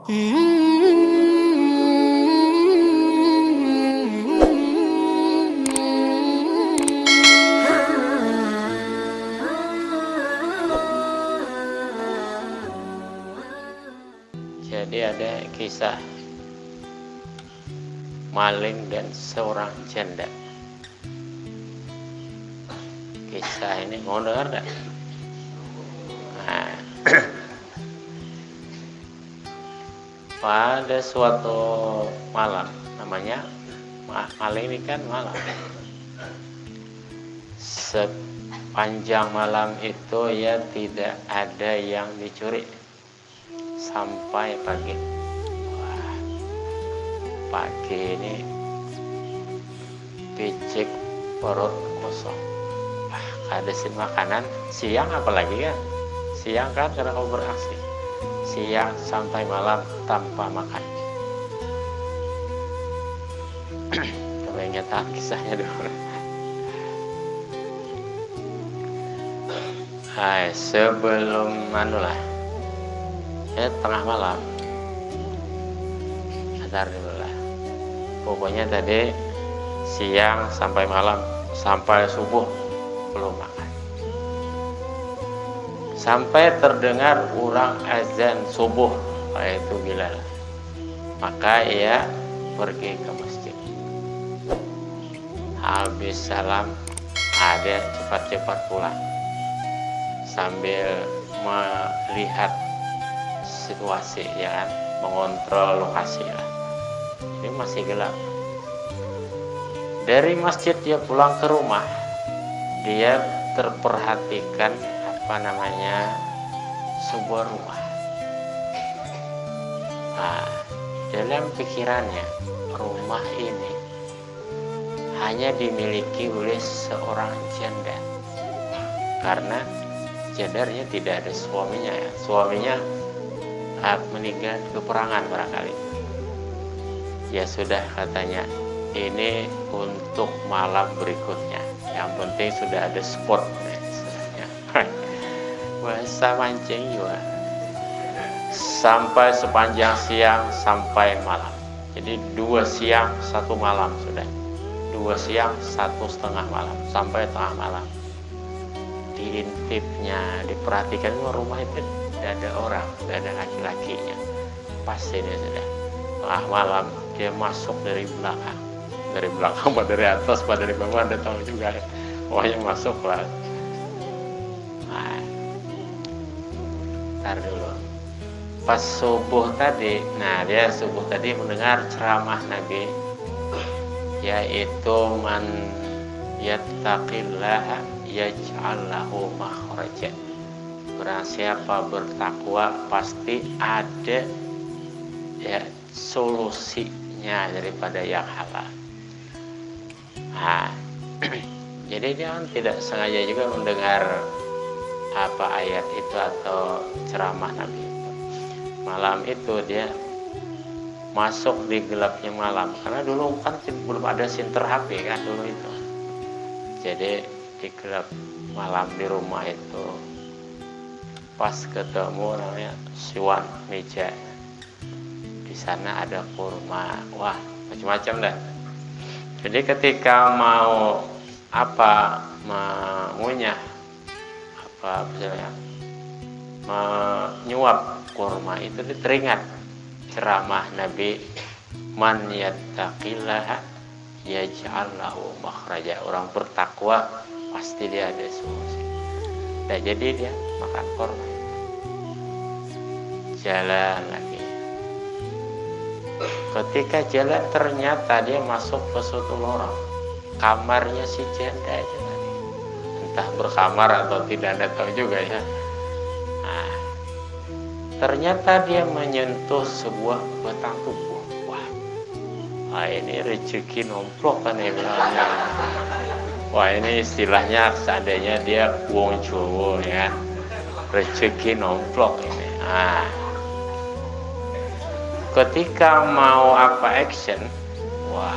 Jadi ada kisah maling dan seorang janda. Kisah ini mau dengar enggak? Nah, pada suatu malam, namanya maling ini kan malam. Sepanjang malam itu ya tidak ada yang dicuri sampai pagi. Wah, pagi ini picik perut kosong. Habisin makanan siang, apalagi kan siang kan karena kamu beraksi siang sampai malam tanpa makan. Coba ingat kisahnya dulu. Hai, sebelum manulah tengah malam sadar dulu lah, pokoknya tadi siang sampai malam sampai subuh belum makan, sampai terdengar orang azan subuh, yaitu Bilal. Maka ia pergi ke masjid. Habis salam ada cepat-cepat pulang sambil melihat situasi, ya kan, mengontrol lokasi lah. Ini masih gelap. Dari masjid dia pulang ke rumah, dia terperhatikan sebuah rumah. Nah, dalam pikirannya rumah ini hanya dimiliki oleh seorang janda, karena jandanya tidak ada suaminya, ya. Suaminya meninggal di peperangan barangkali. Ya sudah, katanya, ini untuk malam berikutnya. Yang penting sudah ada spot, bahasa mancing juga. Sampai sepanjang siang sampai malam. Jadi 2 siang 1 malam sudah. 2 siang 1,5 malam sampai tengah malam. Diintipnya, diperhatikan rumah itu tidak ada orang, tidak ada laki-lakinya. Pas ini sudah tengah malam, dia masuk dari belakang apa dari atas apa dari bawah, Anda tahu juga ya. Pokoknya masuk lah. Nah, ntar dulu pas subuh tadi, dia subuh tadi mendengar ceramah Nabi, yaitu man yattaqillaha yaj'al lahu makhraja. Barang siapa bertakwa pasti ada ya solusinya daripada yang halal. Nah, jadi dia kan tidak sengaja juga mendengar ayat itu atau ceramah Nabi itu. Malam itu dia masuk di gelapnya malam, karena dulu kan belum ada sinter HP kan dulu itu. Jadi di gelap malam di rumah itu pas ketemu namanya Siwan Meja. Di sana ada kurma, wah macam-macam dah. Jadi ketika mau mengunyah misalnya menyuap kurma itu, teringat ceramah Nabi, man yattaqillaha yaj'al lahu makhraja. Orang bertakwa pasti dia ada solusi. Nah, jadi dia makan kurma, jalan lagi. Ketika jalan ternyata dia masuk ke suatu lorong, kamarnya si janda aja tadi. Entah berkamar atau tidak, Anda tahu juga ya. Nah, ternyata dia menyentuh sebuah batang tubuh. Wah, ini rezeki nomplok kan ya bilangnya. Wah, ini istilahnya seandainya dia wong Jawa ya, rezeki nomplok ini. Nah, ketika mau action, wah,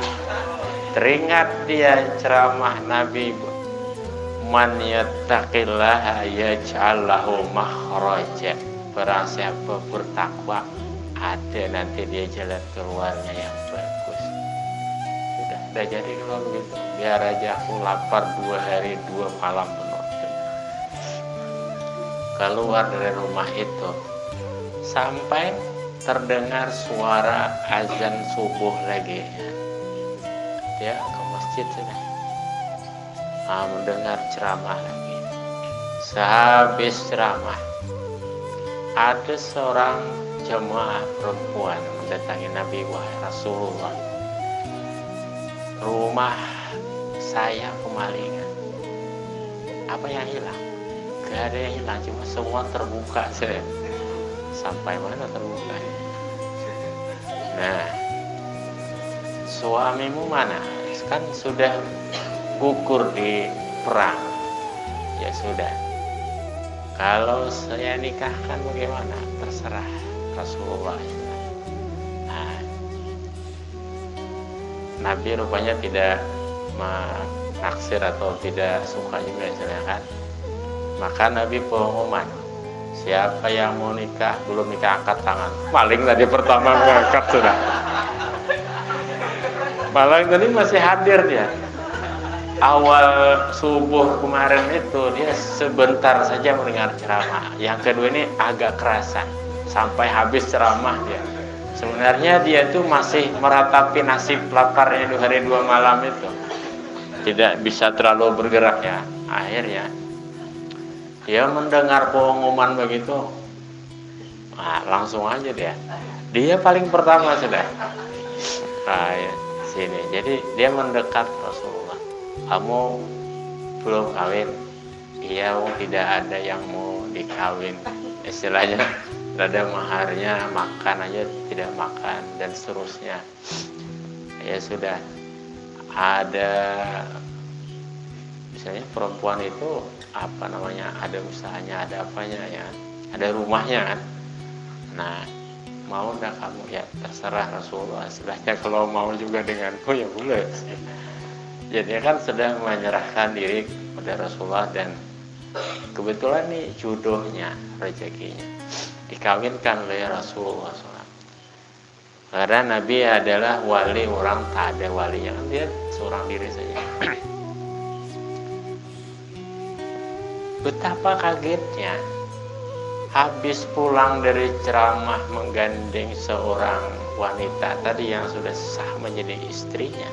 teringat dia ceramah Nabi, man yattaqillaha yaj'al lahu makhraja. Barang siapa bertakwa ada nanti dia jalan keluarnya yang bagus. Udah jadi kalau begitu, biar aja aku lapar 2 hari 2 malam penuh. Keluar dari rumah itu sampai terdengar suara azan subuh lagi. Dia ke masjid sudah. Mendengar ceramah lagi. Sehabis ceramah, ada seorang jemaah perempuan mendatangi Nabi, wahai Rasulullah, rumah saya kemalingan. Apa yang hilang? Gak ada yang hilang, cuma semua terbuka. Sampai mana terbuka? Nah, suamimu mana? Kan sudah gugur di perang. Ya sudah. Kalau saya nikahkan bagaimana? Terserah Rasulullah. Nah, Nabi rupanya tidak menaksir atau tidak suka juga istilahnya kan. Maka Nabi pengumuman, siapa yang mau nikah belum nikah angkat tangan. Maling tadi pertama mengangkat sudah. Maling tadi masih hadir dia. Awal subuh kemarin itu dia sebentar saja mendengar ceramah. Yang kedua ini agak kerasan sampai habis ceramah dia. Sebenarnya dia itu masih meratapi nasib laparnya 2 hari 2 malam itu. Tidak bisa terlalu bergerak ya. Akhirnya dia mendengar pengumuman begitu, langsung aja dia paling pertama sudah. Ya, sini. Jadi dia mendekat Rasulullah. Kamu belum kawin? Iya, tidak ada yang mau dikawin. Istilahnya ada maharnya, makan aja tidak makan dan seterusnya. Ya sudah, ada misalnya perempuan itu apa namanya, ada usahanya, ada apanya ya, ada rumahnya kan. Nah, mau enggak kamu? Ya terserah Rasulullah. Istilahnya kalau mau juga denganku ya boleh. Jadi dia kan sedang menyerahkan diri kepada Rasulullah dan kebetulan nih jodohnya, rezekinya dikawinkan oleh Rasulullah SAW. Karena Nabi adalah wali orang, tak ada walinya kan, dia seorang diri saja. Betapa kagetnya habis pulang dari ceramah menggandeng seorang wanita tadi yang sudah sah menjadi istrinya,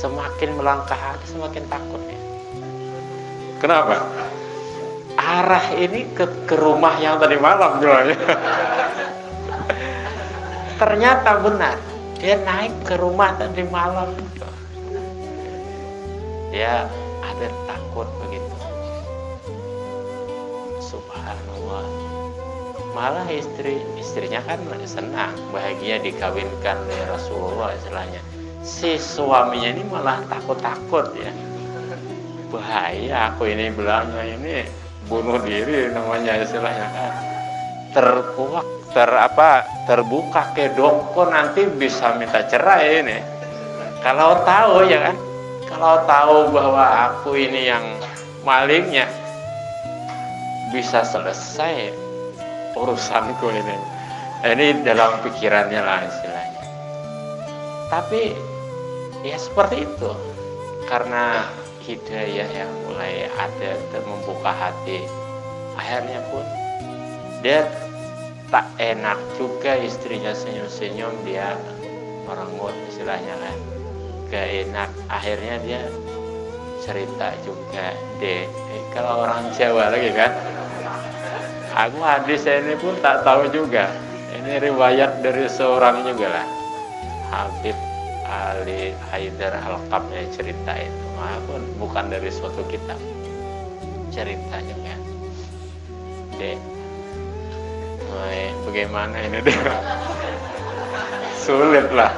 semakin melangkah hati semakin takut ya. Kenapa? Arah ini ke rumah yang tadi malam jualnya. Ternyata benar, dia naik ke rumah tadi malam itu. Dia ada takut begitu. Subhanallah. Malah istrinya kan senang, bahagia dikawinkan oleh Rasulullah istilahnya. Si suaminya ini malah takut-takut ya. Bahaya, aku ini bilangnya ini bunuh diri namanya istilahnya kan. Terbuka ke doko nanti bisa minta cerai ini. Kalau tahu ya kan, kalau tahu bahwa aku ini yang malingnya, bisa selesai urusanku ini. Ini dalam pikirannya lah istilahnya. Tapi ya seperti itu, karena hidayah yang mulai ada membuka hati, akhirnya pun dia tak enak juga istrinya senyum-senyum, dia merengut istilahnya kan, gak enak. Akhirnya dia cerita juga, kalau orang Jawa lagi kan, aku hadis ini pun tak tahu juga, ini riwayat dari seorang juga lah, Habib Ali Haidar Al-Qabnya cerita itu, maupun bukan dari suatu kitab, cerita juga. Bagaimana ini deh? Sulit lah,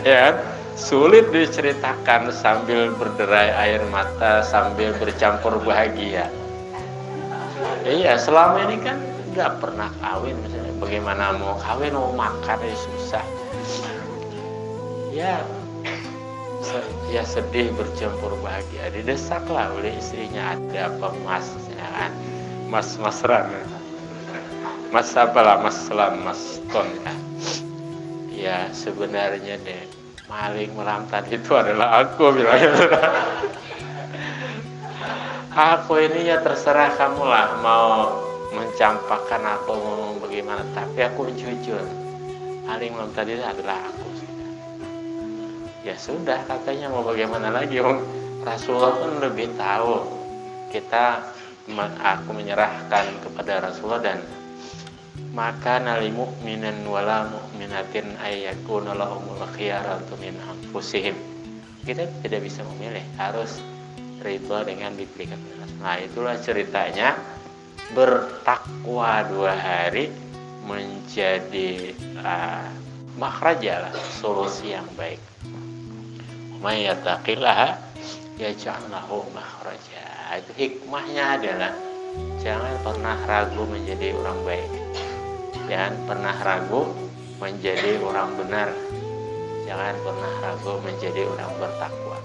ya, sulit diceritakan sambil berderai air mata, sambil bercampur bahagia. Iya, selama ini kan nggak pernah kawin, misalnya bagaimana mau kawin, mau makan ya susah. Ya sedih bercampur bahagia, didesaklah oleh istrinya, ada apa mas, ya kan, mas Rana. Mas apalah, Mas Selam, Mas Ton ya. Ya sebenarnya deh, maling melamtar itu adalah aku bilangnya. Aku ini ya terserah kamu lah mau mencampakkan aku mau bagaimana, tapi aku jujur, maling melamtar itu adalah aku. Ya sudah, katanya mau bagaimana lagi, Rasulullah pun lebih tahu. Aku menyerahkan kepada Rasulullah, dan maka nali mu'minan wala mu'minatin ayyakuna lahumul khiyaratu min anfusihim. Kita tidak bisa memilih, harus ridho dengan diberikan. Nah itulah ceritanya bertakwa 2 hari menjadi makhraja lah, solusi yang baik. May yattaqillaha yaj'al lahu makhraja. Itu hikmahnya adalah jangan pernah ragu menjadi orang baik, jangan pernah ragu menjadi orang benar, jangan pernah ragu menjadi orang bertakwa.